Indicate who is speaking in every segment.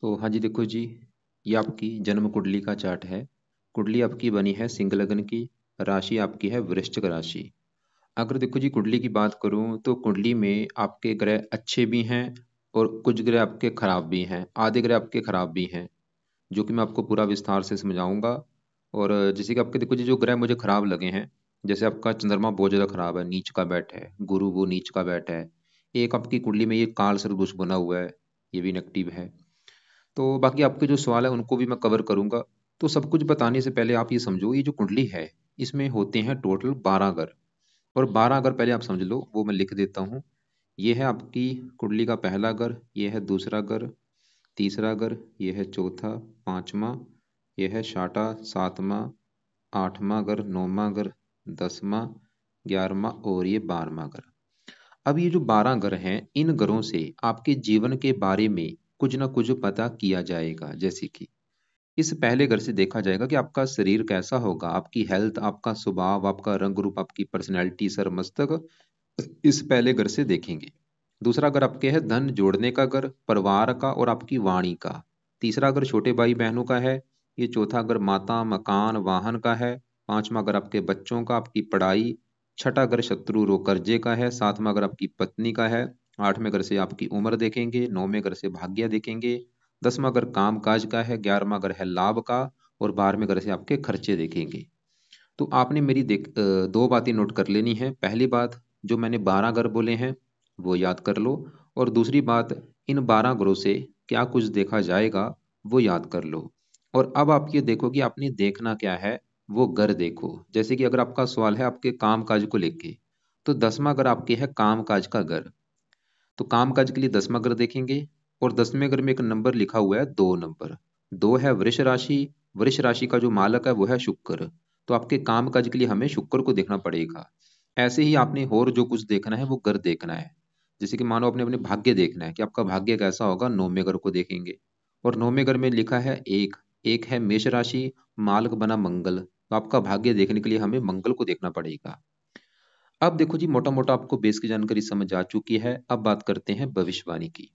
Speaker 1: तो हाँ जी, देखो जी, ये आपकी जन्म कुंडली का चार्ट है। कुंडली आपकी बनी है सिंह लग्न की। राशि आपकी है वृश्चिक राशि। अगर देखो जी कुंडली की बात करूं तो कुंडली में आपके ग्रह अच्छे भी हैं और कुछ ग्रह आपके खराब भी हैं, आधे ग्रह आपके खराब भी हैं, जो कि मैं आपको पूरा विस्तार से समझाऊंगा। और जैसे कि आपके देखो जी जो ग्रह मुझे खराब लगे हैं, जैसे आपका चंद्रमा बहुत ज़्यादा खराब है, नीच का बैठ है, गुरु वो नीच का बैठ है। एक आपकी कुंडली में ये काल सर्पदोष बना हुआ है, ये भी नेगेटिव है। तो बाकी आपके जो सवाल है उनको भी मैं कवर करूंगा। तो सब कुछ बताने से पहले आप ये समझो, ये जो कुंडली है इसमें होते हैं टोटल 12 घर। और 12 घर पहले आप समझ लो, वो मैं लिख देता हूँ। ये है आपकी कुंडली का पहला घर, ये है दूसरा घर, तीसरा घर, ये है चौथा, पांचवा, ये है छठा, सातवां, आठवां घर, नौवां घर, 10वां, 11वां और ये 12वां घर। अब ये जो 12 घर हैं, इन घरों से आपके जीवन के बारे में कुछ ना कुछ पता किया जाएगा। जैसे कि इस पहले घर से देखा जाएगा कि आपका शरीर कैसा होगा, आपकी हेल्थ, आपका स्वभाव, आपका रंग रूप, आपकी पर्सनैलिटी, सर मस्तक, इस पहले घर से देखेंगे। दूसरा घर आपके है धन जोड़ने का घर, परिवार का और आपकी वाणी का। तीसरा घर छोटे भाई बहनों का है। ये चौथा घर माता, मकान, वाहन का है। पांचवा घर आपके बच्चों का, आपकी पढ़ाई। छठा घर शत्रु रो कर्जे का है। सातवां घर आपकी पत्नी का है। आठवें घर से आपकी उम्र देखेंगे। नौवें घर से भाग्य देखेंगे। 10वां घर काम काज का है। 11वां घर है लाभ का। और 12वें घर से आपके खर्चे देखेंगे। तो आपने मेरी दो बातें नोट कर लेनी है। पहली बात, जो मैंने 12 घर बोले हैं वो याद कर लो। और दूसरी बात, इन 12 घरों से क्या कुछ देखा जाएगा वो याद कर लो। और अब आप ये देखो कि आपने देखना क्या है, वो घर देखो। जैसे कि अगर आपका सवाल है आपके काम काज को लेके, तो 10वां घर आपके है काम काज का घर। तो काम काज के लिए 10वां घर देखेंगे। और 10वें घर में एक नंबर लिखा हुआ है, 2 नंबर। 2 है वृष राशि। वृष राशि का जो मालक है वो है शुक्र। तो आपके काम काज के लिए हमें शुक्र को देखना पड़ेगा। ऐसे ही आपने और जो कुछ देखना है वो घर देखना है। जैसे कि मानो आपने अपने भाग्य देखना है कि आपका भाग्य कैसा होगा, 9वें घर को देखेंगे। और 9वें घर में लिखा है एक। एक है मेष राशि, मालक बना मंगल। तो आपका भाग्य देखने के लिए हमें मंगल को देखना पड़ेगा। अब देखो जी, मोटा मोटा आपको बेस की जानकारी समझ आ चुकी है। अब बात करते हैं भविष्यवाणी की।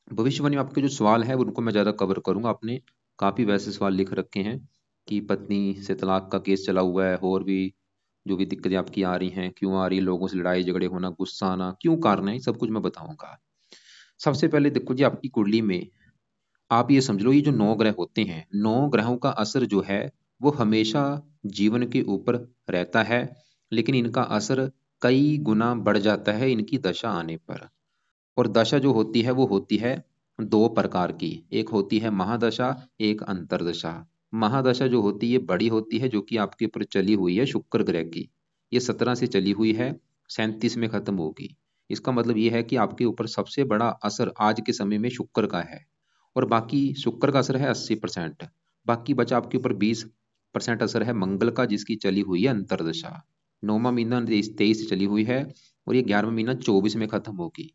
Speaker 1: भविष्यवाणी में आपके जो सवाल है उनको मैं ज्यादा कवर करूंगा। आपने काफी वैसे सवाल लिख रखे हैं कि पत्नी से तलाक का केस चला हुआ है, और भी जो भी दिक्कतें आपकी आ रही हैं, क्यों आ रही है, लोगों से लड़ाई झगड़े होना, गुस्सा आना, क्यों कारण है, सब कुछ मैं बताऊंगा। सबसे पहले देखो जी, आपकी कुंडली में आप ये समझ लो, ये जो 9 ग्रह होते हैं, 9 ग्रहों का असर जो है वो हमेशा जीवन के ऊपर रहता है। लेकिन इनका असर कई गुना बढ़ जाता है इनकी दशा आने पर। और दशा जो होती है वो होती है 2 प्रकार की। एक होती है महादशा, एक अंतरदशा। महादशा जो होती है बड़ी होती है, जो कि आपके ऊपर चली हुई है शुक्र ग्रह की। ये 17 से चली हुई है, 37 में खत्म होगी। इसका मतलब ये है कि आपके ऊपर सबसे बड़ा असर आज के समय में शुक्र का है। और बाकी शुक्र का असर है 80%। बाकी बचा आपके ऊपर 20% असर है मंगल का, जिसकी चली हुई है अंतरदशा। 9वां महीना 23 से चली हुई है, और ये 11वां महीना 24 में खत्म होगी।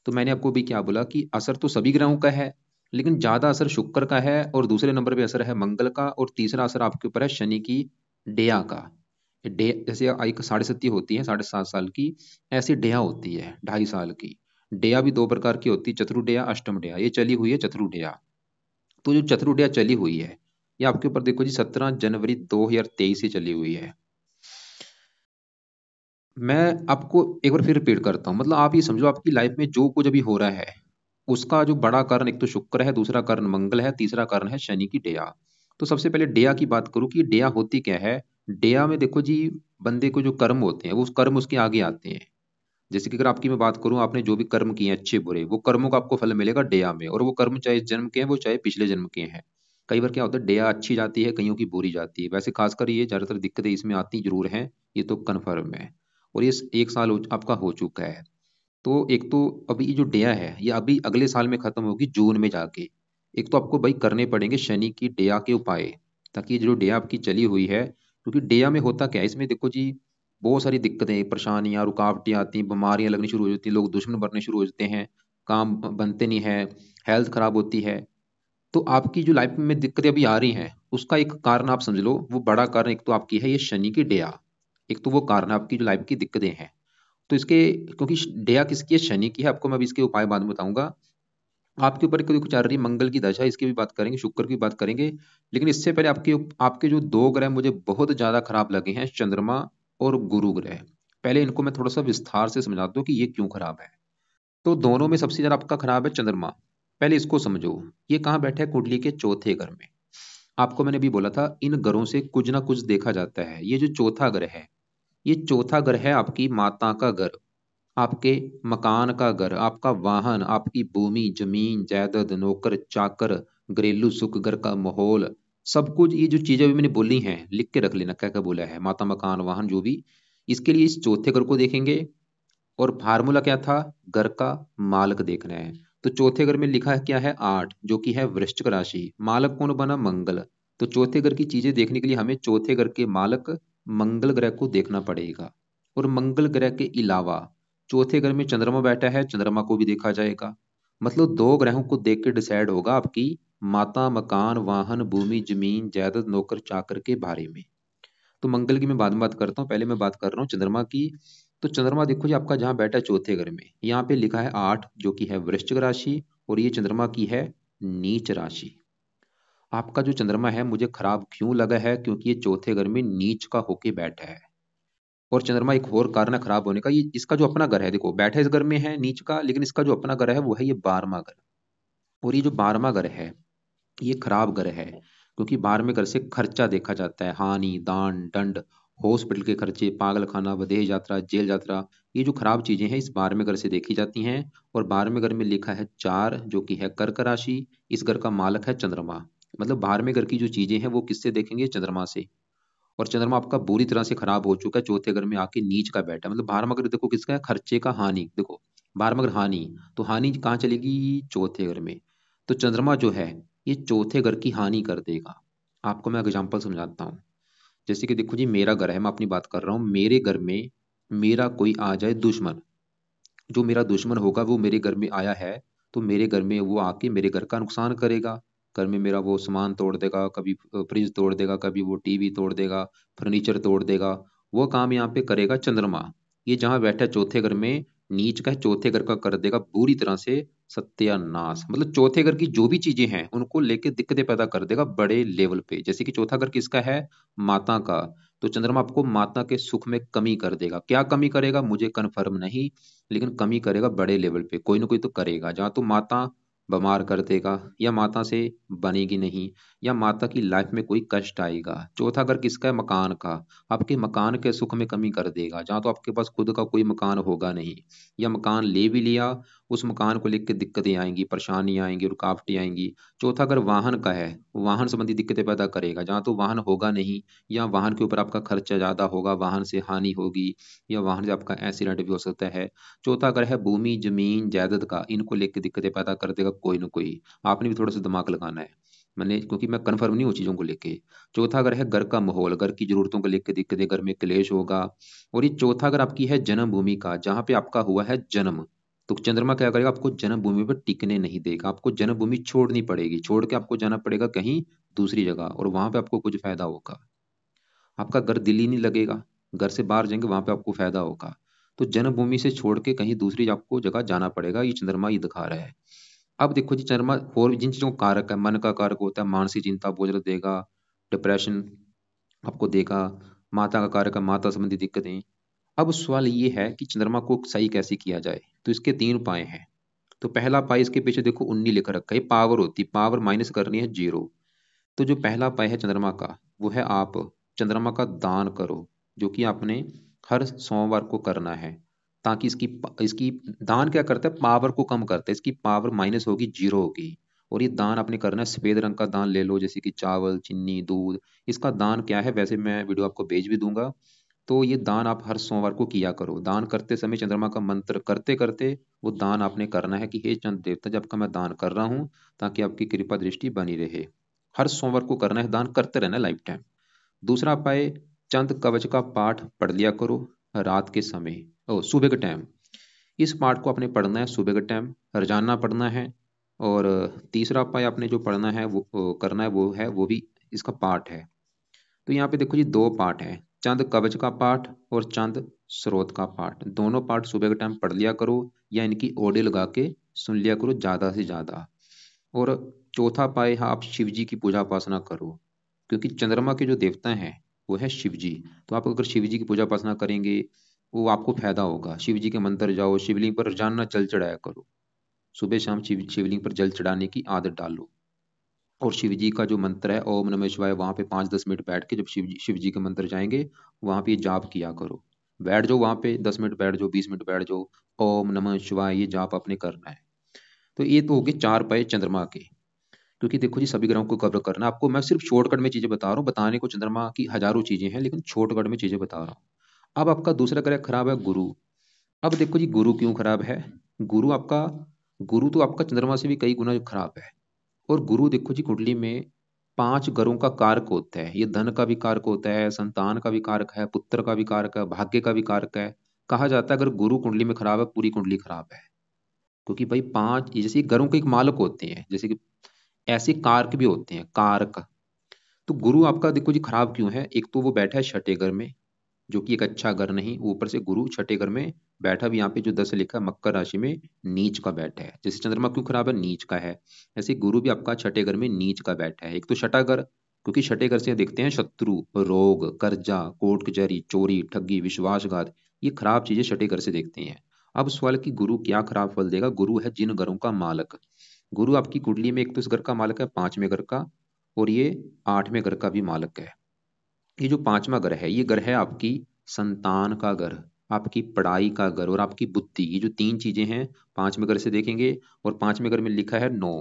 Speaker 1: तो मैंने आपको भी क्या बोला कि असर तो सभी ग्रहों का है, लेकिन ज्यादा असर शुक्र का है, और दूसरे नंबर पे असर है मंगल का, और तीसरा असर आपके ऊपर है शनि की डेया का। डे जैसे एक 7.5 होती है, 7.5 साल की, ऐसी डेया होती है 2.5 साल की। डेया भी 2 प्रकार की होती है, चतुर्डेया, अष्टम डेया। ये चली हुई है चतुर्डेया। तो जो चतुर्डेया चली हुई है, ये आपके ऊपर देखो जी 17 जनवरी 2023 से चली हुई है। मैं आपको एक बार फिर रिपीट करता हूँ, मतलब आप ये समझो, आपकी लाइफ में जो कुछ अभी हो रहा है उसका जो बड़ा कारण, एक तो शुक्र है, दूसरा कारण मंगल है, तीसरा कारण है शनि की डेया। तो सबसे पहले डेया की बात करूं कि डेया होती क्या है। डेया में देखो जी, बंदे को जो कर्म होते हैं वो कर्म उसके आगे आते हैं। जैसे कि अगर आपकी मैं बात करूं, आपने जो भी कर्म किए हैं अच्छे बुरे, वो कर्मों का आपको फल मिलेगा डेया में। और वो कर्म चाहे इस जन्म के हैं, वो चाहे पिछले जन्म के हैं। कई बार क्या होता है, डेया अच्छी जाती है, कईयों की बुरी जाती है। वैसे खासकर ये ज्यादातर दिक्कतें इसमें आती जरूर हैं, ये तो कन्फर्म है। और ये 1 साल आपका हो चुका है। तो एक तो अभी ये जो डेया है ये अभी अगले साल में खत्म होगी, जून में जाके। एक तो आपको भाई करने पड़ेंगे शनि की डेया के उपाय, ताकि ये जो डेया आपकी चली हुई है, क्योंकि डेया में होता क्या है, इसमें देखो जी बहुत सारी दिक्कतें, परेशानियां, रुकावटें आती हैं, बीमारियां लगनी शुरू हो जाती हैं, लोग दुश्मन बनने शुरू हो जाते हैं, काम बनते नहीं है, हेल्थ खराब होती है। तो आपकी जो लाइफ में दिक्कतें अभी आ रही हैं, उसका एक कारण आप समझ लो, वो बड़ा कारण एक तो आपकी है ये शनि की डेया। एक तो वो कारण है आपकी जो लाइफ की दिक्कतें हैं। तो इसके, क्योंकि डेया किसकी है, शनि की है, आपको मैं अभी इसके उपाय बाद में बताऊंगा। आपके ऊपर कुछ चल रही है मंगल की दशा, इसकी भी बात करेंगे, शुक्र की बात करेंगे। लेकिन इससे पहले आपके आपके जो दो ग्रह मुझे बहुत ज्यादा खराब लगे हैं, चंद्रमा और गुरु ग्रह। पहले इनको मैं थोड़ा सा विस्तार से समझा दूं कि ये क्यों खराब है। तो दोनों में सबसे ज्यादा आपका खराब है चंद्रमा। पहले इसको समझो, ये कहाँ बैठा है? कुंडली के चौथे घर में। आपको मैंने भी बोला था इन घरों से कुछ ना कुछ देखा जाता है। ये जो चौथा घर है, ये चौथा घर है आपकी माता का घर, आपके मकान का घर, आपका वाहन, आपकी भूमि जमीन जायदाद, नौकर चाकर, घरेलू सुख, घर का माहौल, सब कुछ। ये जो चीजें भी मैंने बोली हैं लिख के रख लेना, क्या क्या बोला है, माता मकान वाहन जो भी। इसके लिए इस चौथे घर को देखेंगे। और फार्मूला क्या था? घर का मालक देखना है। तो चौथे घर में लिखा है क्या है? 8, जो कि है वृश्चिक राशि। मालक कौन बना? मंगल। तो चौथे घर की चीजें देखने के लिए हमें चौथे घर के मालक मंगल ग्रह को देखना पड़ेगा। और मंगल ग्रह के अलावा चौथे घर में चंद्रमा बैठा है, चंद्रमा को भी देखा जाएगा। मतलब दो ग्रहों को देख के डिसाइड होगा आपकी माता मकान वाहन भूमि जमीन जायदाद नौकर चाकर के बारे में। तो मंगल की मैं बाद में बात करता हूँ, पहले मैं बात कर रहा हूँ चंद्रमा की। तो चंद्रमा देखो जी आपका जहाँ बैठा है चौथे घर में, यहाँ पे लिखा है 8, जो कि है वृश्चिक राशि। और ये चंद्रमा की है नीच राशि। आपका जो चंद्रमा है मुझे खराब क्यों लगा है? क्योंकि ये चौथे घर में नीच का होके बैठा है। और चंद्रमा एक और कारण है खराब होने का, ये इसका जो अपना घर है, देखो बैठा इस घर में है नीच का, लेकिन इसका जो अपना घर है वो है ये 12वां घर। और ये जो 12वां घर है ये खराब घर है, क्योंकि 12वें घर से खर्चा देखा जाता है, हानि दान दंड, हॉस्पिटल के खर्चे, पागल खाना, विदेश यात्रा, जेल यात्रा। ये जो खराब चीजें हैं इस 12वें घर से देखी जाती हैं। और 12वें घर में लिखा है 4, जो कि है कर्क राशि। इस घर का मालक है चंद्रमा। मतलब 12वें घर की जो चीजें हैं वो किससे देखेंगे? चंद्रमा से। और चंद्रमा आपका बुरी तरह से खराब हो चुका है, चौथे घर में आके नीच का बैठा है। मतलब 12वां घर देखो किसका है? खर्चे का, हानि। देखो 12वां घर हानि, तो हानि कहाँ चलेगी? चौथे घर में। तो चंद्रमा जो है ये चौथे घर की हानि कर देगा। आपको मैं एग्जांपल समझाता हूँ। जैसे कि देखो जी मेरा घर है, मैं अपनी बात कर रहा हूँ, मेरे घर में मेरा कोई आ जाए दुश्मन, जो मेरा दुश्मन होगा वो मेरे घर में आया है, तो मेरे घर में वो आके मेरे घर का नुकसान करेगा। घर में मेरा वो सामान तोड़ देगा, कभी फ्रिज तोड़ देगा, कभी वो टीवी तोड़ देगा, फर्नीचर तोड़ देगा। वो काम यहाँ पे करेगा चंद्रमा। ये जहाँ बैठा है चौथे घर में, नीच का है, चौथे घर का कर देगा बुरी तरह से सत्यानाश। मतलब चौथे घर की जो भी चीजें हैं उनको लेके दिक्कतें पैदा कर देगा बड़े लेवल पे। जैसे कि चौथा घर किसका है? माता का। तो चंद्रमा आपको माता के सुख में कमी कर देगा। क्या कमी करेगा मुझे कन्फर्म नहीं, लेकिन कमी करेगा बड़े लेवल पे, कोई ना कोई तो करेगा। जहाँ तो माता बीमार कर देगा, या माता से बनेगी नहीं, या माता की लाइफ में कोई कष्ट आएगा। चौथा घर किसका है? मकान का। आपके मकान के सुख में कमी कर देगा, जहाँ तो आपके पास खुद का कोई मकान होगा नहीं, या मकान ले भी लिया उस मकान को लेकर दिक्कतें आएंगी, परेशानी आएंगी, रुकावटें आएंगी। चौथा घर वाहन का है, वाहन संबंधी दिक्कतें पैदा करेगा, जहाँ तो वाहन होगा नहीं, या वाहन के ऊपर आपका खर्चा ज्यादा होगा, वाहन से हानि होगी, या वाहन से आपका एक्सीडेंट भी हो सकता है। चौथा अगर है भूमि जमीन जायदाद का, इनको लेके दिक्कतें पैदा कर देगा कोई ना कोई। आपने भी थोड़ा सा दिमाग लगाना है, मैंने क्योंकि मैं कन्फर्म नहीं हूँ चीजों को लेके। चौथा अगर है घर का माहौल, घर की जरूरतों को लेकर दिक्कतें, घर में क्लेश होगा। और ये चौथा अगर आपकी है जन्मभूमि का, जहाँ पे आपका हुआ है जन्म, तो चंद्रमा क्या करेगा? आपको जन्मभूमि पर टिकने नहीं देगा, आपको जन्मभूमि छोड़नी पड़ेगी, छोड़ के आपको जाना पड़ेगा कहीं दूसरी जगह, और वहां पे आपको कुछ फायदा होगा। आपका घर दिल ही नहीं लगेगा, घर से बाहर जाएंगे वहां पे आपको फायदा होगा। तो जन्मभूमि से छोड़ के कहीं दूसरी आपको जगह जाना पड़ेगा, ये चंद्रमा ये दिखा रहा है। अब देखो जी चंद्रमा और जिन चीजों का कारक है, मन का कारक होता है, मानसिक चिंता बोझ देगा, डिप्रेशन आपको देगा। माता का कारक है, माता संबंधी दिक्कतें। अब सवाल ये है कि चंद्रमा को सही कैसे किया जाए? तो इसके 3 उपाय हैं। तो पहला उपाय, इसके पीछे देखो 19 लिख रखा है, पावर होती है, पावर माइनस करनी है 0। तो जो पहला उपाय है चंद्रमा का, वो है आप चंद्रमा का दान करो, जो कि आपने हर सोमवार को करना है। ताकि इसकी इसकी दान क्या करता है? पावर को कम करता है, इसकी पावर माइनस होगी 0 होगी। और ये दान आपने करना है, सफेद रंग का दान ले लो, जैसे कि चावल चीनी दूध। इसका दान क्या है, वैसे मैं वीडियो आपको भेज भी दूंगा। तो ये दान आप हर सोमवार को किया करो। दान करते समय चंद्रमा का मंत्र करते करते वो दान आपने करना है कि हे चंद्र देवता, जब का मैं दान कर रहा हूँ, ताकि आपकी कृपा दृष्टि बनी रहे। हर सोमवार को करना है, दान करते रहना लाइफ टाइम। दूसरा उपाय, चंद कवच का पाठ पढ़ लिया करो रात के समय, ओ सुबह के टाइम। इस पाठ को आपने पढ़ना है सुबह के टाइम, रोजाना पढ़ना है। और तीसरा उपाय आपने जो पढ़ना है वो करना है, वो है वो भी इसका पाठ है। तो यहाँ पे देखो जी 2 पार्ट हैं। चंद कवच का पाठ और चंद स्रोत का पाठ, दोनों पाठ सुबह के टाइम पढ़ लिया करो या इनकी ऑडियो लगा के सुन लिया करो ज़्यादा से ज़्यादा। और चौथा पाए है आप शिव जी की पूजा उपासना करो, क्योंकि चंद्रमा के जो देवता हैं वो है शिव जी। तो आप अगर शिव जी की पूजा उपासना करेंगे वो आपको फायदा होगा। शिव जी के मंदिर जाओ, शिवलिंग पर रोजाना जल चढ़ाया करो, सुबह शाम शिवलिंग पर जल चढ़ाने की आदत डालो। और शिव जी का जो मंत्र है ओम नमः शिवाय, वहाँ पे 5-10 मिनट बैठ के जब शिव जी के मंदिर जाएंगे वहाँ पे जाप किया करो। बैठ जाओ वहाँ पे 10 मिनट बैठ जाओ, 20 मिनट बैठ जाओ, ओम नमः शिवाय ये जाप आपने करना है। तो ये तो हो गए 4 पाए चंद्रमा के। क्योंकि देखो जी सभी ग्रहों को कवर करना है आपको, मैं सिर्फ शॉर्टकट में चीजें बता रहा हूँ, बताने को चंद्रमा की हजारों चीजें हैं लेकिन शॉर्टकट में चीजें बता रहा हूँ। अब आपका दूसरा ग्रह खराब है गुरु। अब देखो जी गुरु क्यों खराब है। गुरु आपका, गुरु तो आपका चंद्रमा से भी कई गुना खराब है। और गुरु देखो जी कुंडली में 5 ग्रहों का कारक होता है। ये धन का भी कारक होता है, संतान का भी कारक है, पुत्र का भी कारक है, भाग्य का भी कारक है। कहा जाता है अगर गुरु कुंडली में खराब है पूरी कुंडली खराब है। क्योंकि भाई 5 जैसे ग्रहों के एक मालक होते हैं, जैसे कि ऐसे कारक भी होते हैं कारक। तो गुरु आपका देखो जी खराब क्यों है। एक तो वो बैठा है छठे घर में, जो कि एक अच्छा घर नहीं, ऊपर से गुरु छठे घर में बैठा भी, यहाँ पे जो 10 लिखा है मकर राशि में नीच का बैठा है। जैसे चंद्रमा क्यों खराब है, नीच का है, ऐसे गुरु भी आपका छठे घर में नीच का बैठा है। एक तो छठा घर, क्योंकि छठे घर से देखते हैं शत्रु, रोग, कर्जा, कोर्ट कचहरी, चोरी, ठगी, विश्वासघात, ये खराब चीजें छठे घर से देखते हैं। अब सवाल कि गुरु क्या खराब फल देगा। गुरु है जिन घरों का मालक। गुरु आपकी कुंडली में एक तो इस घर का मालक है, 5वें घर का, और ये 8वें घर का भी मालक है। ये जो 5वां घर है ये घर है आपकी संतान का घर, आपकी पढ़ाई का घर और आपकी बुद्धि। ये जो 3 चीजें हैं 5वें घर से देखेंगे। और 5वें घर में लिखा है 9,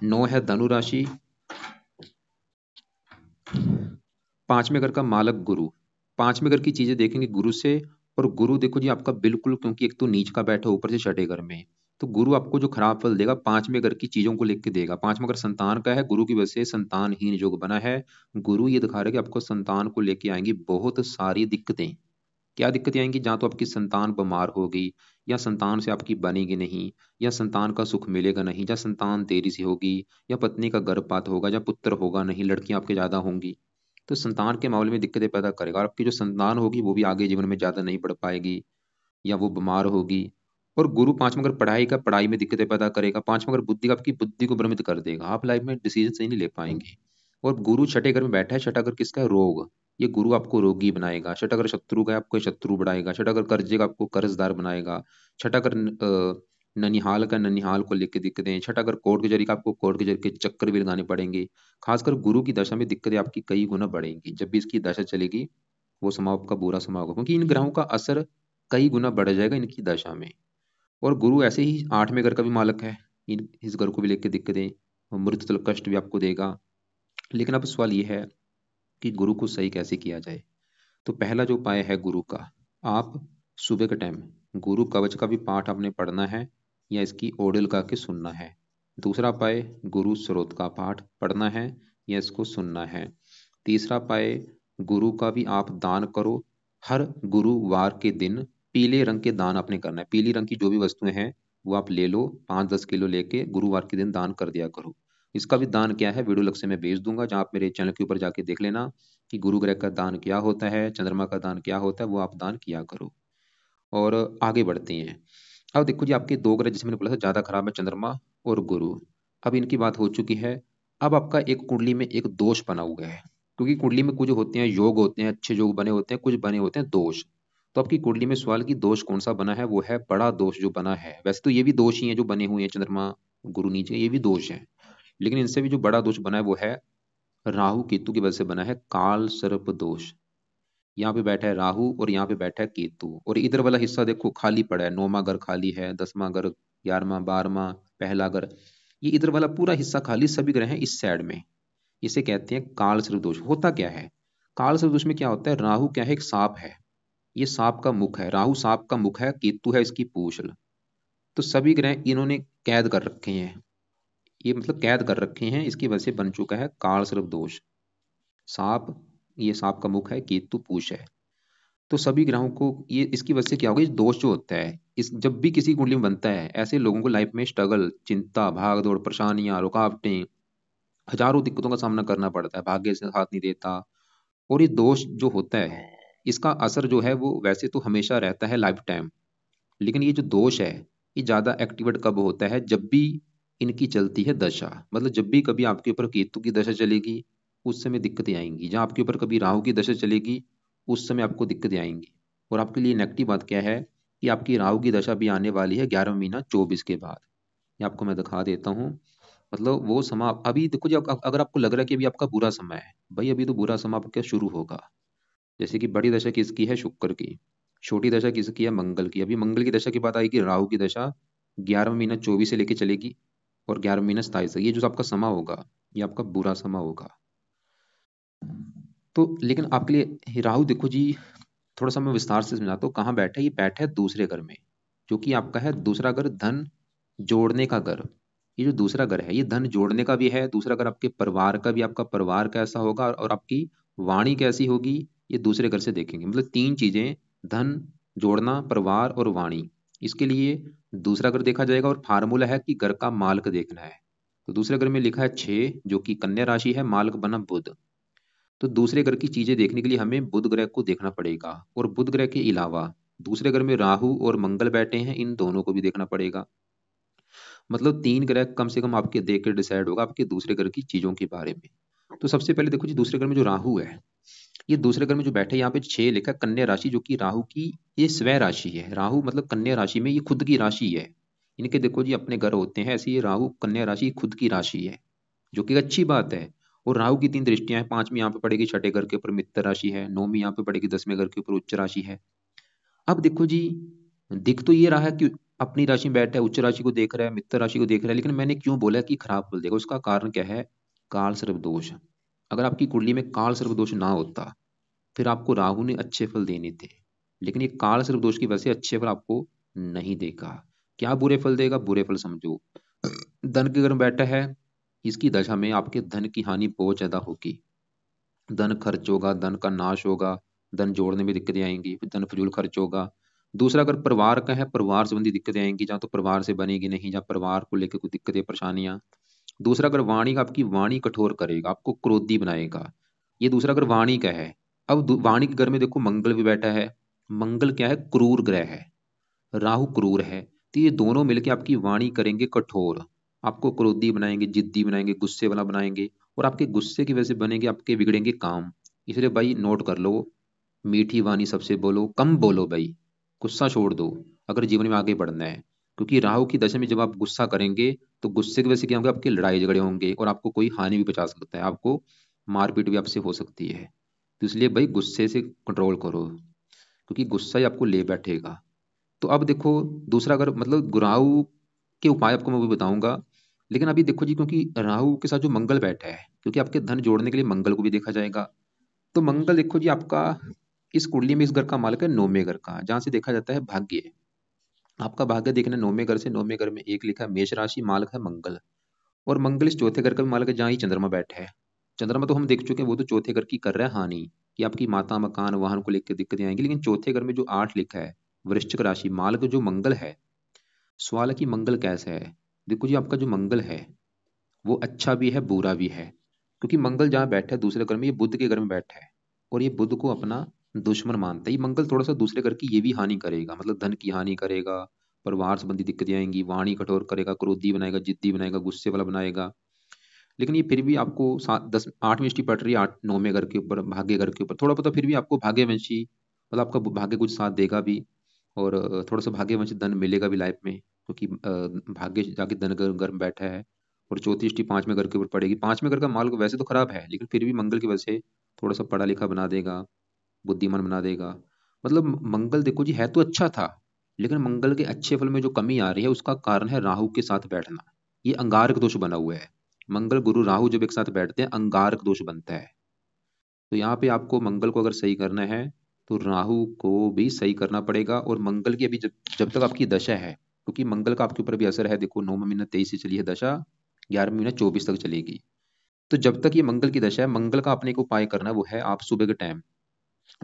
Speaker 1: 9 है धनु राशि, 5वें घर का मालक गुरु। 5वें घर की चीजें देखेंगे गुरु से। और गुरु देखो जी आपका बिल्कुल, क्योंकि एक तो नीच का बैठा ऊपर से छठे घर में, तो गुरु आपको जो खराब फल देगा 5वें घर की चीजों को लेकर देगा। 5वां घर संतान का है, गुरु की वजह से संतानहीन योग बना है। गुरु ये दिखा रहा है कि आपको संतान को लेके आएंगी बहुत सारी दिक्कतें। क्या दिक्कतें आएंगी, जहाँ तो आपकी संतान बीमार होगी, या संतान से आपकी बनेगी नहीं, या संतान का सुख मिलेगा नहीं, या संतान देरी से होगी, या पत्नी का गर्भपात होगा, या पुत्र होगा नहीं, लड़कियां आपके ज्यादा होंगी। तो संतान के मामले में दिक्कतें पैदा करेगा। और आपकी जो संतान होगी वो भी आगे जीवन में ज्यादा नहीं बढ़ पाएगी, या वो बीमार होगी। और गुरु 5वां घर पढ़ाई का, पढ़ाई में दिक्कतें पैदा करेगा। 5वां घर बुद्धि का, आपकी बुद्धि को भ्रमित कर देगा, आप लाइफ में डिसीजन सही नहीं ले पाएंगे। और गुरु छठे घर में बैठा है, छठा घर किसका है, रोग। ये गुरु आपको रोगी बनाएगा। छठा घर शत्रु का है, आपको शत्रु बढ़ाएगा। छठा घर कर्जे का, आपको कर्जदार बनाएगा। छठा घर ननिहाल का, ननिहाल को लेकर दिक्कतें। छठा घर कोर्ट कचहरी का, आपको कोर्ट कचहरी के चक्कर भी लगाने पड़ेंगे। खासकर गुरु की दशा में दिक्कतें आपकी कई गुना बढ़ेंगी। जब भी इसकी दशा चलेगी वो समय आपका बुरा समय होगा, क्योंकि इन ग्रहों का असर कई गुना बढ़ जाएगा इनकी दशा में। और गुरु ऐसे ही 8वें घर का भी मालक है, इन इस घर को भी लेकर दिक्कतें, मृत्यु तल कष्ट भी आपको देगा। लेकिन अब सवाल ये है कि गुरु को सही कैसे किया जाए। तो पहला जो उपाय है गुरु का, आप सुबह के टाइम गुरु कवच का भी पाठ आपने पढ़ना है या इसकी ऑडियो लगा के सुनना है। दूसरा उपाय गुरु स्रोत का पाठ पढ़ना है या इसको सुनना है। तीसरा उपाय गुरु का भी आप दान करो। हर गुरुवार के दिन पीले रंग के दान आपने करना है। पीली रंग की जो भी वस्तुएं हैं वो आप ले लो, 5-10 किलो लेके गुरुवार के दिन दान कर दिया करो। इसका भी दान क्या है वीडियो लग से मैं भेज दूंगा, जहाँ आप मेरे चैनल के ऊपर जाके देख लेना कि गुरु ग्रह का दान क्या होता है, चंद्रमा का दान क्या होता है, वो आप दान किया करो। और आगे बढ़ते हैं। अब देखो जी आपके 2 ग्रह जैसे मैंने बोला था ज्यादा खराब है, चंद्रमा और गुरु। अब इनकी बात हो चुकी है। अब आपका एक कुंडली में एक दोष बना हुआ है, क्योंकि कुंडली में कुछ होते हैं योग होते हैं, अच्छे योग बने होते हैं, कुछ बने होते हैं दोष। तो आपकी कुंडली में सवाल की दोष कौन सा बना है, वो है बड़ा दोष जो बना है। वैसे तो ये भी दोष ही है जो बने हुए हैं, चंद्रमा गुरु नीचे ये भी दोष है, लेकिन इनसे भी जो बड़ा दोष बना है वो है राहु केतु की वजह से बना है, काल सर्प दोष। यहाँ पे बैठा है राहु और यहाँ पे बैठा है केतु, और इधर वाला हिस्सा देखो खाली पड़ा है, 9वां घर खाली है, 10वां घर, 11वां, 12वां, पहला घर, ये इधर वाला पूरा हिस्सा खाली, सभी ग्रह हैं इस साइड में। इसे कहते हैं काल सर्प दोष। होता क्या है काल सर्प दोष में, क्या होता है, राहु क्या है, एक सांप है, ये सांप का मुख है, राहु सांप का मुख है, केतु है इसकी पूंछ। तो सभी ग्रह इन्होंने कैद कर रखे हैं, ये मतलब कैद कर रखे हैं, इसकी वजह से बन चुका है काल सर्प दोष। सांप, ये सांप का मुख है, केतु पूंछ है। तो सभी ग्रहों को ये इसकी वजह से क्या होगा, ये दोष जो होता है इस जब भी किसी कुंडली में बनता है, ऐसे लोगों को लाइफ में स्ट्रगल, चिंता, भाग दौड़, परेशानियां, रुकावटें, हजारों दिक्कतों का सामना करना पड़ता है, भाग्य से साथ नहीं देता। और ये दोष जो होता है इसका असर जो है वो वैसे तो हमेशा रहता है लाइफ टाइम, लेकिन ये जो दोष है ये ज़्यादा एक्टिवेट कब होता है, जब भी इनकी चलती है दशा। मतलब जब भी कभी आपके ऊपर केतु की दशा चलेगी उस समय दिक्कतें आएंगी, जहाँ आपके ऊपर कभी राहु की दशा चलेगी उस समय आपको दिक्कतें आएंगी। और आपके लिए नेगेटिव बात क्या है कि आपकी राहु की दशा भी आने वाली है 11 महीना 24 के बाद। ये आपको मैं दिखा देता हूँ। मतलब वो समय अभी देखो जी, अगर आपको लग रहा है कि अभी आपका बुरा समय है, भाई अभी तो बुरा समय आपका शुरू होगा। जैसे कि बड़ी दशा किसकी है, शुक्र की। छोटी दशा किसकी है, मंगल की। अभी मंगल की दशा की बात आएगी, राहु की दशा 11 महीना 24 से लेके चलेगी और 11 महीना 27 तक। ये जो आपका समय होगा ये आपका बुरा समय होगा। तो लेकिन आपके लिए राहु देखो जी, थोड़ा सा मैं विस्तार से समझाता हूँ। कहाँ बैठा है, ये बैठा है दूसरे घर में, जो कि आपका है दूसरा घर, धन जोड़ने का घर। ये जो दूसरा घर है ये धन जोड़ने का भी है, दूसरा घर आपके परिवार का भी, आपका परिवार कैसा होगा और आपकी वाणी कैसी होगी ये दूसरे घर से देखेंगे। मतलब तीन चीजें, धन जोड़ना, परिवार और वाणी, इसके लिए दूसरा घर देखा जाएगा। और फार्मूला है कि घर का मालक देखना है। तो दूसरे घर में लिखा है 6, जो कि कन्या राशि है, मालक बना बुध। तो दूसरे ग्रह की चीजें देखने के लिए हमें बुध ग्रह को देखना पड़ेगा। और बुध ग्रह के अलावा दूसरे ग्रह में राहु और मंगल बैठे हैं, इन दोनों को भी देखना पड़ेगा। मतलब तीन ग्रह कम से कम आपके देख के डिसाइड होगा आपके दूसरे ग्रह की चीजों के बारे में। तो सबसे पहले देखो जी, दूसरे ग्रह में जो राहु है, ये दूसरे घर में जो बैठे, यहाँ पे 6 लिखा, कन्या राशि, जो कि राहु की ये स्वय राशि है। राहु मतलब कन्या राशि में, ये खुद की राशि है। इनके देखो जी अपने घर होते हैं, ऐसे ये राहु कन्या राशि खुद की राशि है, जो कि अच्छी बात है। और राहु की 3 दृष्टियां हैं, 5वीं यहाँ पे पड़ेगी छठे घर के ऊपर मित्र राशि है, 9वीं यहाँ पे पड़ेगी 10वें घर के ऊपर उच्च राशि है। अब देखो जी, दिख तो ये रहा है कि अपनी राशि में बैठा है, उच्च राशि को देख रहा है, मित्र राशि को देख रहा है, लेकिन मैंने क्यों बोला कि खराब फल देगा, उसका कारण क्या है, काल सर्प दोष। अगर आपकी कुंडली में काल सर्प दोष ना होता फिर आपको राहु ने अच्छे फल देने थे, लेकिन ये काल सर्प दोष की वजह से अच्छे फल आपको नहीं देगा। क्या बुरे फल देगा, बुरे फल समझो। धन के घर में बैठा है, इसकी दशा में आपके धन की हानि बहुत ज्यादा होगी। धन खर्च होगा, धन का नाश होगा, धन जोड़ने में दिक्कतें आएंगी, फिर धन फजूल खर्च होगा। दूसरा अगर परिवार का है, परिवार संबंधी दिक्कतें आएंगी, जहाँ तो परिवार से बनेगी नहीं, जहाँ परिवार को लेकर कुछ दिक्कतें परेशानियां। दूसरा अगर वाणी का, आपकी वाणी कठोर करेगा, आपको क्रोधी बनाएगा। ये दूसरा अगर वाणी का है। अब वाणी के घर में देखो मंगल भी बैठा है। मंगल क्या है, क्रूर ग्रह है, राहु क्रूर है। तो ये दोनों मिलके आपकी वाणी करेंगे कठोर, आपको क्रोधी बनाएंगे, जिद्दी बनाएंगे, गुस्से वाला बनाएंगे। और आपके गुस्से की वजह से बनेंगे आपके बिगड़ेंगे काम। इसलिए भाई नोट कर लो, मीठी वाणी सबसे बोलो, कम बोलो भाई, गुस्सा छोड़ दो अगर जीवन में आगे बढ़ना है। क्योंकि राहु की दशा में जब आप गुस्सा करेंगे तो गुस्से की वजह से क्या होगा, आपके लड़ाई झगड़े होंगे और आपको कोई हानि भी पहुंचा सकता है, आपको मारपीट भी आपसे हो सकती है। तो इसलिए भाई गुस्से से कंट्रोल करो, क्योंकि गुस्सा ही आपको ले बैठेगा। तो अब देखो, दूसरा अगर मतलब राहु के उपाय आपको मैं भी बताऊंगा। लेकिन अभी देखो जी, क्योंकि राहु के साथ जो मंगल बैठा है, क्योंकि आपके धन जोड़ने के लिए मंगल को भी देखा जाएगा। तो मंगल देखो जी आपका इस कुंडली में इस घर का मालिक है 9वें घर का, जहां से देखा जाता है भाग्य। आपका भाग्य देखना 9वें घर से, 9वें घर में एक लिखा है मेष राशि, मालिक है मंगल। और मंगल इस चौथे घर का भी मालिक है, जहाँ ही चंद्रमा बैठा है। चंद्रमा तो हम देख चुके हैं, वो तो चौथे घर की कर रहा है हानि, कि आपकी माता मकान वाहन को लेकर दिक्कतें आएंगी। लेकिन चौथे घर में जो 8 लिखा है वृश्चिक राशि, मालिक जो मंगल है। सवाल है कि मंगल कैसा है। देखो जी, आपका जो मंगल है वो अच्छा भी है बुरा भी है। क्योंकि मंगल जहाँ बैठा है दूसरे घर में, ये बुध के घर में बैठा है, और ये बुध को अपना दुश्मन मानता है। ये मंगल थोड़ा सा दूसरे घर की ये भी हानि करेगा, मतलब धन की हानि करेगा, परिवार संबंधी दिक्कतें आएंगी, वाणी कठोर करेगा, क्रोधी बनाएगा, जिद्दी बनाएगा, गुस्से वाला बनाएगा। लेकिन ये फिर भी आपको 8वीं दृष्टि पड़ रही है 9वें घर के ऊपर, भाग्य घर के ऊपर, थोड़ा बहुत फिर भी आपको भाग्यवंशी, मतलब आपका भाग्य कुछ साथ देगा भी। और थोड़ा सा भाग्यवंशी धन मिलेगा भी लाइफ में, क्योंकि भाग्य जाके धन घर में बैठा है। और चौथी दृष्टि 5वें घर के ऊपर पड़ेगी। 5वें घर का माल वैसे तो खराब है, लेकिन फिर भी मंगल की वजह से थोड़ा सा पढ़ा लिखा बना देगा, बुद्धिमान बना देगा। मतलब मंगल देखो जी है तो अच्छा था, लेकिन मंगल के अच्छे फल में जो कमी आ रही है उसका कारण है राहु के साथ बैठना। ये अंगारक दोष बना हुआ है। मंगल गुरु राहु जब एक साथ बैठते हैं अंगारक दोष बनता है। तो यहाँ पे आपको मंगल को अगर सही करना है तो राहु को भी सही करना पड़ेगा। और मंगल की अभी जब जब तक आपकी दशा है, क्योंकि मंगल का आपके ऊपर भी असर है, देखो 9वां महीना 23 से चली है दशा, 11वां महीना 24 तक चलेगी। तो जब तक ये मंगल की दशा है, मंगल का अपने को उपाय करना वो है आप सुबह के टाइम,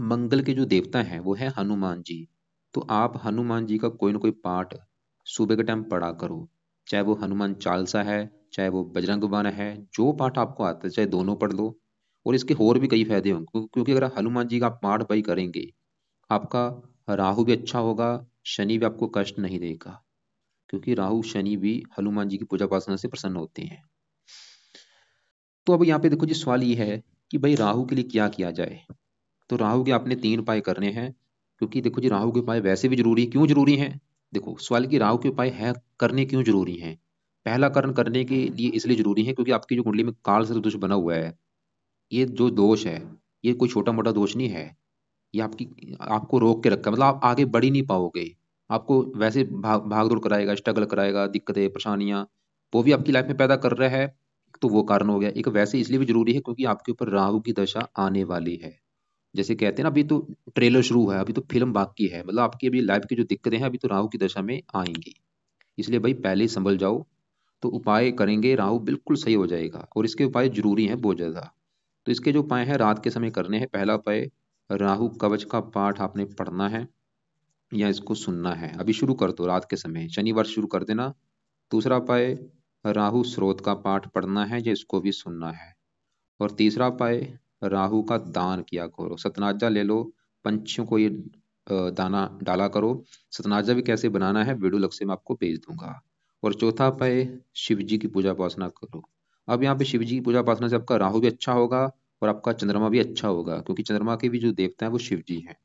Speaker 1: मंगल के जो देवता हैं वो है हनुमान जी। तो आप हनुमान जी का कोई ना कोई पाठ सुबह के टाइम पढ़ा करो, चाहे वो हनुमान चालीसा है, चाहे वो बजरंग बाण है, जो पाठ आपको आता है चाहे दोनों पढ़ लो। और इसके और भी कई फायदे होंगे, क्योंकि अगर हनुमान जी का आप पाठ भाई करेंगे, आपका राहु भी अच्छा होगा, शनि भी आपको कष्ट नहीं देगा, क्योंकि राहु शनि भी हनुमान जी की पूजा उपासना से प्रसन्न होते हैं। तो अब यहाँ पे देखो जी, सवाल ये है कि भाई राहु के लिए क्या किया जाए। तो राहु के आपने 3 उपाय करने हैं, क्योंकि देखो जी राहु के उपाय वैसे भी जरूरी, क्यों जरूरी हैं। देखो सवाल की राहु के उपाय है करने क्यों जरूरी हैं। पहला कारण करने के लिए इसलिए जरूरी है क्योंकि आपकी जो कुंडली में काल सर्प दोष बना हुआ है, ये जो दोष है, ये कोई छोटा मोटा दोष नहीं है। ये आपको रोक के रखा है, मतलब आप आगे बढ़ ही नहीं पाओगे। आपको वैसे भाग दौड़ कराएगा, स्ट्रगल कराएगा, दिक्कतें परेशानियां वो भी आपकी लाइफ में पैदा कर रहा है। तो वो कारण हो गया एक। वैसे इसलिए भी जरूरी है क्योंकि आपके ऊपर राहु की दशा आने वाली है। जैसे कहते हैं ना, अभी तो ट्रेलर शुरू है, अभी तो फिल्म बाकी है, मतलब आपकी अभी लाइफ की जो दिक्कतें हैं अभी तो राहु की दशा में आएंगी। इसलिए भाई पहले ही संभल जाओ। तो उपाय करेंगे, राहु बिल्कुल सही हो जाएगा, और इसके उपाय जरूरी हैं बहुत ज्यादा। तो इसके जो उपाय हैं रात के समय करने हैं। पहला उपाय, राहु कवच का पाठ आपने पढ़ना है या इसको सुनना है। अभी शुरू कर दो रात के समय, शनिवार शुरू कर देना। दूसरा उपाय, राहु स्रोत का पाठ पढ़ना है या इसको भी सुनना है। और तीसरा उपाय, राहु का दान किया करो, सतनाजा ले लो, पंछियों को ये दाना डाला करो। सतनाजा भी कैसे बनाना है वीडियो लग से मैं आपको भेज दूंगा। और चौथा उपाय, शिव जी की पूजा उपासना करो। अब यहाँ पे शिव जी की पूजा उपासना से आपका राहु भी अच्छा होगा और आपका चंद्रमा भी अच्छा होगा, क्योंकि चंद्रमा के भी जो देवता है वो शिव जी हैं।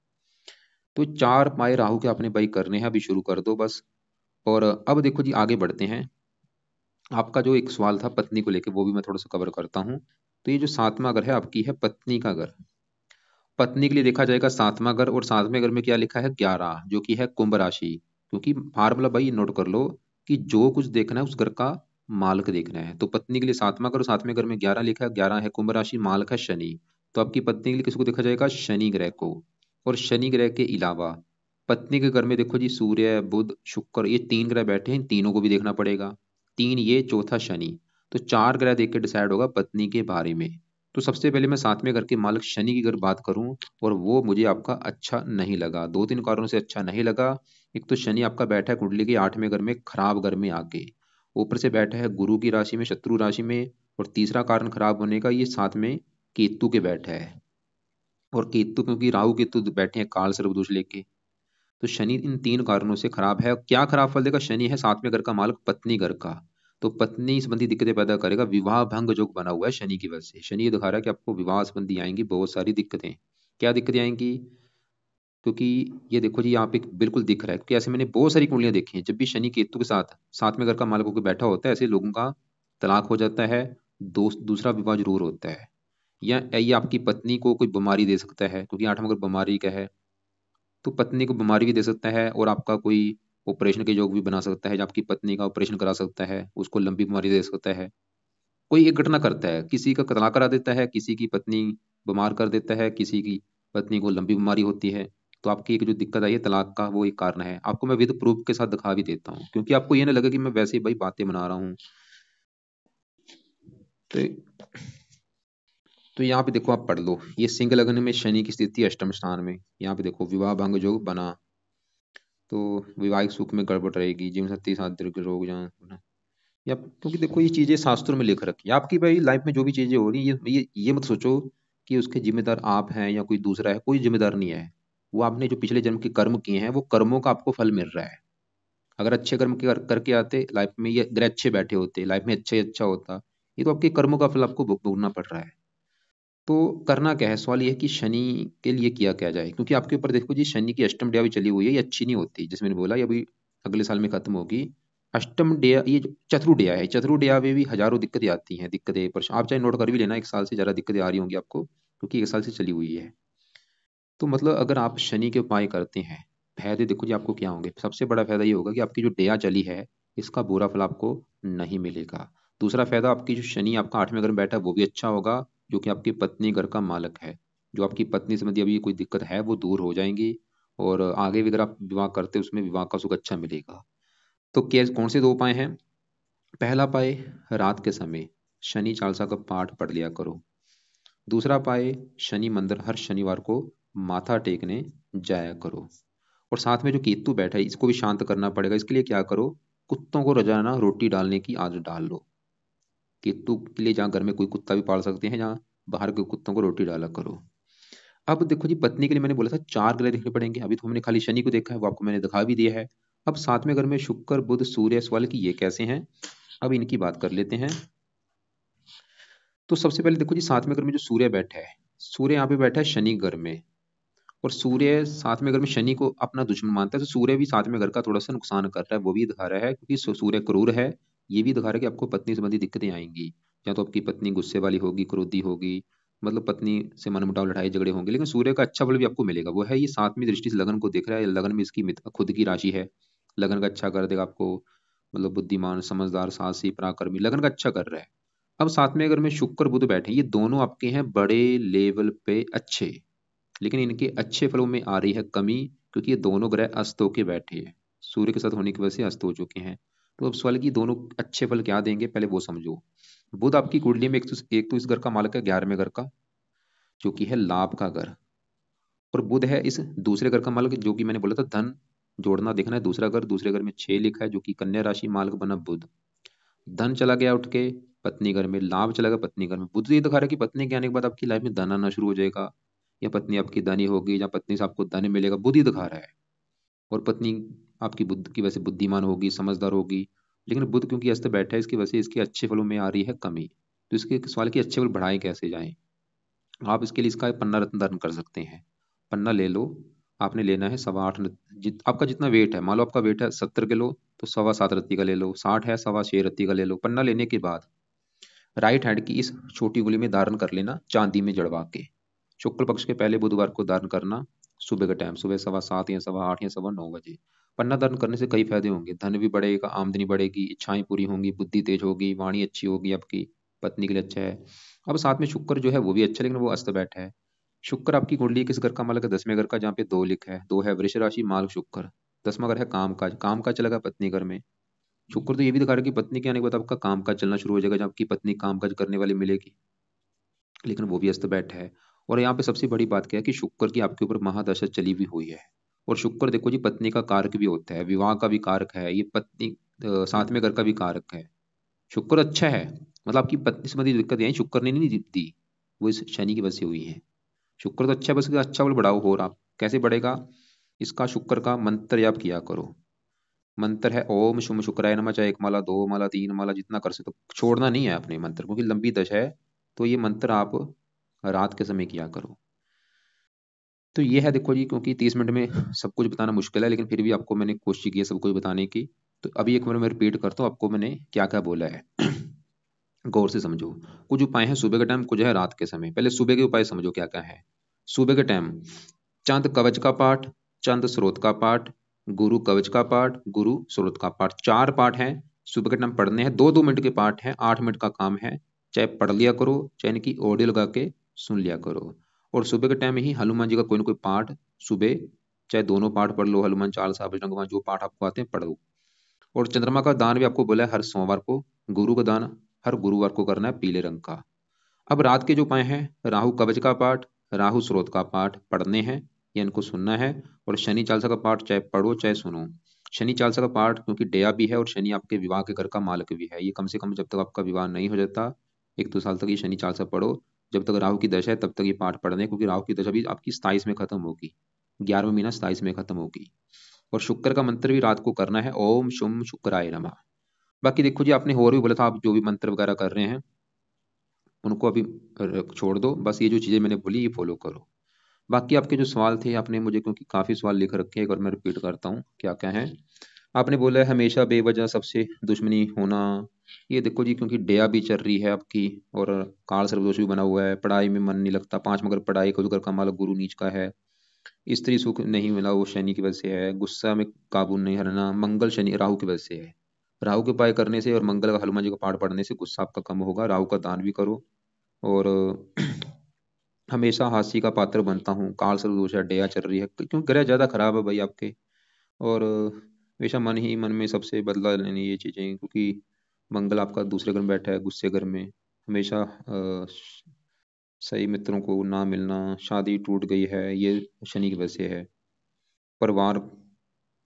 Speaker 1: तो 4 उपाय राहु के आपने भाई करने हैं, अभी शुरू कर दो बस। और अब देखो जी आगे बढ़ते हैं। आपका जो एक सवाल था पत्नी को लेकर, वो भी मैं थोड़ा सा कवर करता हूँ। तो ये जो 7वां घर है आपकी है पत्नी का घर। पत्नी के लिए देखा जाएगा 7वां घर, और 7वें घर में क्या लिखा है 11, जो कि है कुंभ राशि। क्योंकि फार्मूला भाई नोट कर लो कि जो कुछ देखना है उस घर का मालक देखना है। तो पत्नी के लिए 7वां घर, और 7वें घर में 11 लिखा है, 11 है कुंभ राशि, मालक है शनि। तो आपकी पत्नी के लिए किसको देखा जाएगा, शनि ग्रह को। और शनि ग्रह के अलावा पत्नी के घर में देखो जी सूर्य बुध शुक्र, ये 3 ग्रह बैठे हैं, इन तीनों को भी देखना पड़ेगा। 3 ये, चौथा शनि। तो 4 ग्रह देख के डिसाइड होगा पत्नी के बारे में। तो सबसे पहले मैं 7वें घर के मालिक शनि की अगर बात करूं, और वो मुझे आपका अच्छा नहीं लगा, 2-3 कारणों से अच्छा नहीं लगा। एक तो शनि आपका बैठा है कुंडली के 8वें घर में, खराब घर में आके। ऊपर से बैठा है गुरु की राशि में, शत्रु राशि में। और तीसरा कारण खराब होने का, ये साथ में केतु के बैठा है। और केतु, क्योंकि राहु केतु बैठे हैं काल सर्प दोष लेके। तो शनि इन 3 कारणों से खराब है। क्या खराब फल देगा, शनि है 7वें घर का मालिक पत्नी घर का। तो पत्नी संबंधी दिक्कतें पैदा करेगा, विवाह भंग योग बना हुआ है शनि की वजह से। शनि ये दिखा रहा है कि आपको विवाह संबंधी आएंगी बहुत सारी दिक्कतें। क्या दिक्कतें आएंगी, क्योंकि ये देखो जी यहाँ पे बिल्कुल दिख रहा है, क्योंकि ऐसे मैंने बहुत सारी कुंडलियां देखी हैं, जब भी शनि केतु के साथ 7वें घर का मालिक होकर बैठा होता है, ऐसे लोगों का तलाक हो जाता है, दूसरा विवाह जरूर होता है। या ये आपकी पत्नी को कोई बीमारी दे सकता है, क्योंकि 8वां घर बीमारी का है। तो पत्नी को बीमारी भी दे सकता है, और आपका कोई ऑपरेशन के योग भी बना सकता है, जब आपकी पत्नी का ऑपरेशन करा सकता है, उसको लंबी बीमारी दे सकता है। कोई एक घटना करता है, किसी का तलाक करा देता है, किसी की पत्नी बीमार कर देता है, किसी की पत्नी को लंबी बीमारी होती है। तो आपकी एक जो दिक्कत आई है तलाक का, वो एक कारण है। आपको मैं विद प्रूफ के साथ दिखा भी देता हूँ, क्योंकि आपको ये ना लगे कि मैं वैसे ही भाई बातें बना रहा हूँ। तो यहाँ पे देखो आप पढ़ लो, ये सिंह लग्न में शनि की स्थिति अष्टम स्थान में। यहाँ पे देखो विवाह भंग योग बना, तो वैवाहिक सुख में गड़बड़ रहेगी, जीवन शक्ति साथ दीर्घ रोग जहाँ, या क्योंकि देखो ये चीजें शास्त्रों में लिख रखी है। आपकी भाई लाइफ में जो भी चीजें हो रही है, ये मत सोचो कि उसके जिम्मेदार आप हैं या कोई दूसरा है, कोई जिम्मेदार नहीं है। वो आपने जो पिछले जन्म के कर्म किए हैं, वो कर्मों का आपको फल मिल रहा है। अगर अच्छे कर्म करके आते लाइफ में, ये अगर अच्छे बैठे होते लाइफ में, अच्छा ही अच्छा होता। ये तो आपके कर्मों का फल आपको भुगतना पड़ रहा है। तो करना क्या है, सवाल ये है कि शनि के लिए किया क्या जाए, क्योंकि आपके ऊपर देखो जी शनि की अष्टम दया भी चली हुई है, ये अच्छी नहीं होती। जैसे मैंने बोला, ये अभी अगले साल में खत्म होगी। अष्टम डे, ये जो चतुर डे है, चतुर डे में भी हजारों दिक्कतें आती हैं, दिक्कतें पर आप चाहे नोट कर भी लेना, 1 साल से ज्यादा दिक्कतें आ रही होंगी आपको, क्योंकि 1 साल से चली हुई है। तो मतलब अगर आप शनि के उपाय करते हैं, फायदे देखो जी आपको क्या होंगे। सबसे बड़ा फायदा ये होगा कि आपकी जो डेया चली है, इसका बुरा फल आपको नहीं मिलेगा। दूसरा फायदा, आपकी जो शनि आपका 8वें घर में बैठा है वो भी अच्छा होगा, जो कि आपकी पत्नी घर का मालक है। जो आपकी पत्नी संबंधी अभी कोई दिक्कत है वो दूर हो जाएंगी। और आगे भी अगर आप विवाह करते हैं, उसमें विवाह का सुख अच्छा मिलेगा। तो क्या कौन से 2 उपाय हैं। पहला उपाय, रात के समय शनि चालीसा का पाठ पढ़ लिया करो। दूसरा उपाय, शनि मंदिर हर शनिवार को माथा टेकने जाया करो। और साथ में जो केतु बैठा है, इसको भी शांत करना पड़ेगा। इसके लिए क्या करो, कुत्तों को रोजाना रोटी डालने की आदत डाल लो। केतु के लिए जहाँ घर में कोई कुत्ता भी पाल सकते हैं, जहाँ बाहर के कुत्तों को रोटी डाला करो। अब देखो जी, पत्नी के लिए मैंने बोला था 4 ग्रह देखने पड़ेंगे, अभी तो हमने खाली शनि को देखा है, वो आपको मैंने दिखा भी दिया है। अब 7वें घर में शुक्र बुध सूर्य, सवाल की ये कैसे हैं, अब इनकी बात कर लेते हैं। तो सबसे पहले देखो जी, 7वें घर में जो सूर्य बैठा है, सूर्य यहाँ पे बैठा है शनि घर में, और सूर्य 7वें घर में शनि को अपना दुश्मन मानता है, तो सूर्य भी 7वें घर का थोड़ा सा नुकसान कर रहा है, वो भी दिखा रहा है, क्योंकि सूर्य क्रूर है। ये भी दिखा रहा है कि आपको पत्नी संबंधी दिक्कतें आएंगी, या तो आपकी पत्नी गुस्से वाली होगी, क्रोधी होगी, मतलब पत्नी से मनमुटाव, लड़ाई झगड़े होंगे। लेकिन सूर्य का अच्छा फल भी आपको मिलेगा, वो है ये 7वीं दृष्टि से लगन को देख रहा है, लगन में इसकी खुद की राशि है, लगन का अच्छा कर देगा आपको, मतलब बुद्धिमान, समझदार, साहसी, पराक्रमी, लगन का अच्छा कर रहा है। अब 7वें घर में शुक्र बुध बैठे, ये दोनों आपके हैं बड़े लेवल पे अच्छे, लेकिन इनके अच्छे फलों में आ रही है कमी, क्योंकि ये दोनों ग्रह अस्त होके बैठे हैं, सूर्य के साथ होने की वजह से अस्त हो चुके हैं। तो अब सवाल की दोनों अच्छे फल क्या देंगे, पहले वो समझो। बुध आपकी कुंडली में एक तो इस घर का मालिक है 11वें घर का, जो कि है लाभ का घर, और बुध है इस दूसरे घर का मालिक, जो कि मैंने बोला था धन जोड़ना देखना है, दूसरा घर, दूसरे घर में 6 लिखा है, जो कि कन्या राशि, मालिक बना बुध। धन चला गया उठ के पत्नी घर में, लाभ चला गया पत्नी घर में। बुध ये दिखा रहा है कि पत्नी के आने के बाद आपकी लाइफ में धन आना शुरू हो जाएगा, या पत्नी आपकी धनी होगी, या पत्नी से आपको धन मिलेगा, बुध ही दिखा रहा है। और पत्नी आपकी बुद्ध की वजह से बुद्धिमान होगी, समझदार होगी। लेकिन बुध क्योंकि अस्त बैठा है, इसकी वजह से इसके अच्छे फलों में आ रही है कमी। तो इसके सवाल की अच्छे फल बढ़ाए कैसे जाएं, आप इसके लिए इसका एक पन्ना रत्न धारण कर सकते हैं। पन्ना ले लो, आपने लेना है 8.25 आपका जितना वेट है, मान लो आपका वेट है 70 किलो, तो 7.25 रत्ती का ले लो, 60 है 6.25 रत्ती का ले लो। पन्ना लेने के बाद राइट हैंड की इस छोटी उंगली में धारण कर लेना, चांदी में जड़वा के। शुक्ल पक्ष के पहले बुधवार को धारण करना, सुबह का टाइम, सुबह 7:15 या 8:15 या 9:15 बजे। पन्ना धारण करने से कई फायदे होंगे, धन भी बढ़ेगा, आमदनी बढ़ेगी, इच्छाएं पूरी होंगी, बुद्धि तेज होगी, वाणी अच्छी होगी आपकी, पत्नी के लिए अच्छा है। अब साथ में शुक्र जो है वो भी अच्छा है, लेकिन वो अस्त बैठा है। शुक्र आपकी कुंडली किस घर का मालक है, 10वें घर का, जहाँ पे 2 लिखा है, 2 है वृष राशि, माल शुक्र। 10वां घर है काम काज, काम काज चलेगा पत्नी घर में। शुक्र तो ये भी दिखा रहा है कि पत्नी के आने के बाद आपका काम काज चलना शुरू हो जाएगा, जब आपकी पत्नी काम काज करने वाली मिलेगी, लेकिन वो भी अस्त बैठा है। और यहाँ पे सबसे बड़ी बात क्या है कि शुक्र की आपके ऊपर महादशा चली भी हुई है, और शुक्र देखो जी पत्नी का कारक भी होता है, विवाह का भी कारक है, ये पत्नी 7वें घर का भी कारक है। शुक्र अच्छा है, मतलब आपकी पत्नी संबंधी दिक्कत यही शुक्र ने नहीं दी, वो इस शनि की वजह से हुई है। शुक्र तो अच्छा है, बस इसका अच्छा बल बढ़ाओ, हो रहा कैसे बढ़ेगा, इसका शुक्र का मंत्र याद किया करो। मंत्र है ओम शुम शुक्राय नमः, चाहे 1 माला 2 माला 3 माला जितना कर सकते हो, छोड़ना नहीं है अपने मंत्र, क्योंकि लंबी दशा है। तो ये मंत्र आप रात के समय किया करो। तो ये है देखो जी, क्योंकि 30 मिनट में सब कुछ बताना मुश्किल है, लेकिन फिर भी आपको मैंने कोशिश की है सब कुछ बताने की। तो अभी एक बार मैं रिपीट करता हूँ आपको मैंने क्या क्या बोला है। गौर से समझो। कुछ उपाय हैं सुबह के टाइम, कुछ है रात के समय। पहले सुबह के उपाय समझो क्या क्या है। सुबह के टाइम चंद कवच का पाठ, चंद स्रोत का पाठ, गुरु कवच का पाठ, गुरु स्रोत का पाठ, 4 पाठ हैं। सुबह के टाइम पढ़ने हैं, 2-2 मिनट के पाठ हैं, 8 मिनट का काम है। चाहे पढ़ लिया करो, चाहे इनकी ऑडियो लगा के सुन लिया करो। और सुबह के टाइम ही हनुमान जी का कोई ना कोई पाठ सुबह, चाहे दोनों पाठ पढ़ लो, हनुमान चालीसा, बजरंग बाण, जो पाठ आपको आते हैं पढ़ लो। और चंद्रमा का दान भी आपको बोला है हर सोमवार को, गुरु का दान हर गुरुवार को करना है पीले रंग का। अब रात के जो उपाय हैं, राहु कवच का पाठ, राहु स्रोत का पाठ पढ़ने हैं या इनको सुनना है। और शनि चालीसा का पाठ चाहे पढ़ो चाहे सुनो। शनि चालीसा का पाठ क्योंकि डया भी है, और शनि आपके विवाह के घर का मालिक भी है, ये कम से कम जब तक आपका विवाह नहीं हो जाता 1-2 साल तक ये शनि चालीसा पढ़ो। जब तक राहु की दशा है तब तक ये पाठ पढ़ने, क्योंकि राहु की दशा भी आपकी 27 में खत्म होगी, 11वां महीना 27 में खत्म होगी। और शुक्र का मंत्र भी रात को करना है, ओम शुम शुक्राय नमः। बाकी देखो जी, आपने और भी बोला था, आप जो भी मंत्र वगैरह कर रहे हैं उनको अभी छोड़ दो, बस ये जो चीजें मैंने बोली ये फॉलो करो। बाकी आपके जो सवाल थे, आपने मुझे, क्योंकि काफी सवाल लिख रखे हैं, एक बार मैं रिपीट करता हूँ क्या क्या है। आपने बोला है हमेशा बेवजह सबसे दुश्मनी होना, ये देखो जी क्योंकि दया भी चल रही है आपकी, और काल सर्वदोष भी बना हुआ है, पढ़ाई में मन नहीं लगता, 5 मगर पढ़ाई को कर का मालक गुरु नीच का है। स्त्री सुख नहीं मिला, वो शनि की वजह से है। गुस्सा में काबू नहीं हरना, मंगल शनि राहु की वजह से है। राहु के उपाय करने से और मंगल का हनुमान जी का पाठ पढ़ने से गुस्सा आपका कम होगा। राहु का दान भी करो। और हमेशा हास्य का पात्र बनता हूँ, काल सर्वदोष है, दया चल रही है, क्यों ग्रह ज्यादा खराब है भाई आपके। और हमेशा मन ही मन में सबसे बदला लेनी ये चीजें, क्योंकि मंगल आपका दूसरे घर में बैठा है, गुस्से घर में। हमेशा सही मित्रों को ना मिलना, शादी टूट गई है, ये शनि की वजह से है। परिवार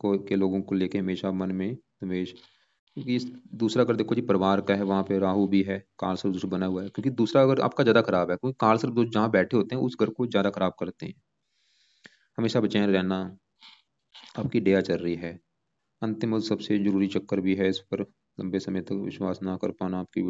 Speaker 1: को के लोगों को लेके हमेशा मन में द्वेष, क्योंकि दूसरा अगर देखो जी परिवार का है, वहाँ पे राहु भी है, काल सर्प दोष बना हुआ है, क्योंकि दूसरा अगर आपका ज्यादा खराब है, क्योंकि काल सर्प दोष जहाँ बैठे होते हैं उस घर को ज्यादा खराब करते हैं। हमेशा बेचैन रहना, आपकी दया चल रही है। अंतिम और सबसे जरूरी चक्कर भी है इस पर, लंबे समय तक विश्वास ना कर पाना, आपकी